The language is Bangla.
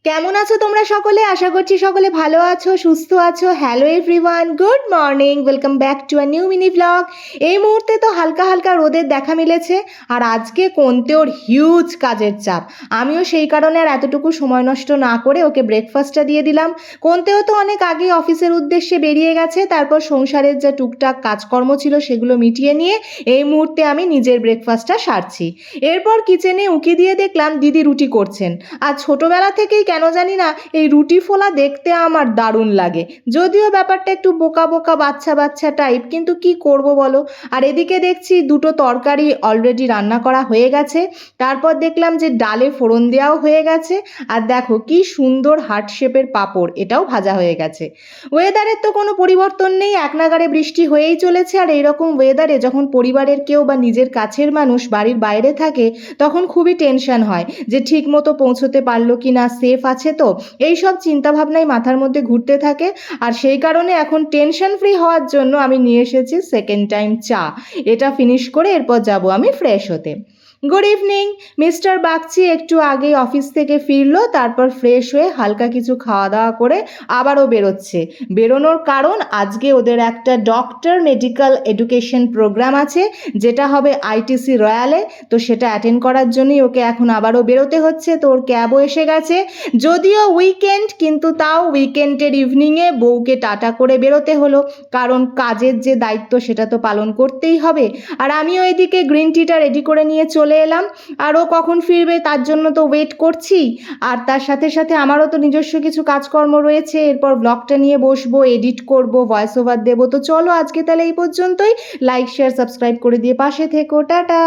কেমন আছো তোমরা সকলে? আশা করছি সকলে ভালো আছো, সুস্থ আছো। Hello everyone, good morning, welcome back to a new mini blog. এই মুহূর্তে তো হালকা হালকা রোদের দেখা মিলেছে, আর আজকে কোন্তেওর হিউজ কাজের চাপ। আমিও সেই কারণে আর এতটুকু সময় নষ্ট না করে ওকে ব্রেকফাস্টটা দিয়ে দিলাম। কোন্তেও তো অনেক আগে অফিসের উদ্দেশ্যে বেরিয়ে গেছে, তারপর সংসারের যা টুকটাক কাজকর্ম ছিল সেগুলো মিটিয়ে নিয়ে এই মুহূর্তে আমি নিজের ব্রেকফাস্টটা সারছি। এরপর কিচেনে উঁকি দিয়ে দেখলাম দিদি রুটি করছেন। আর ছোটবেলা থেকেই কেন জানি না এই রুটি ফোলা দেখতে আমার দারুণ লাগে, যদিও ব্যাপারটা একটু বোকা বোকা বাচ্চা বাচ্চা টাইপ, কিন্তু কি করব বলো। আর এদিকে দেখছি দুটো তরকারি অলরেডি রান্না করা হয়ে গেছে, তারপর দেখলাম যে ডালে ফোড়ন দেওয়াও হয়ে গেছে, আর দেখো কি সুন্দর হার্ট শেপের পাঁপড়, এটাও ভাজা হয়ে গেছে। ওয়েদারের তো কোনো পরিবর্তন নেই, এক নাগাড়ে বৃষ্টি হয়েই চলেছে। আর এইরকম ওয়েদারে যখন পরিবারের কেউ বা নিজের কাছের মানুষ বাড়ির বাইরে থাকে, তখন খুবই টেনশন হয় যে ঠিক মতো পৌঁছতে পারলো কি না, সেফ আছে তো, এই সব চিন্তাভাবনাই মাথার মধ্যে ঘুরতে থাকে। আর সেই কারণে এখন টেনশন ফ্রি হওয়ার জন্য আমি নিয়ে এসেছি সেকেন্ড টাইম চা। এটা ফিনিশ করে এরপর যাব আমি ফ্রেশ হতে। Good evening. মিস্টার বাগচি একটু আগেই অফিস থেকে ফিরলো, তারপর ফ্রেশ হয়ে হালকা কিছু খাওয়া দাওয়া করে আবারও বেরোচ্ছে। বেরোনোর কারণ আজকে ওদের একটা ডক্টর মেডিকেল এডুকেশন প্রোগ্রাম আছে, যেটা হবে আইটিসি রয়্যালে। তো সেটা অ্যাটেন্ড করার জন্যই ওকে এখন আবারও বেরোতে হচ্ছে। তো ওর ক্যাবও এসে গেছে, যদিও উইকেন্ড, কিন্তু তাও উইকেন্ডের ইভিনিংয়ে বউকে টাটা করে বেরোতে হলো, কারণ কাজের যে দায়িত্ব সেটা তো পালন করতেই হবে। আর আমিও এদিকে গ্রিন টিটা রেডি করে নিয়ে চলে এলাম, আর ও কখন ফিরবে তার জন্য তো ওয়েট করছি। আর তার সাথে সাথে আমারও তো নিজস্ব কিছু কাজকর্ম রয়েছে, এরপর ব্লগটা নিয়ে বসবো, এডিট করব, ভয়েস ওভার দেবো। তো চলো আজকে তাহলে এই পর্যন্তই। লাইক শেয়ার সাবস্ক্রাইব করে দিয়ে পাশে থেকো। টাটা।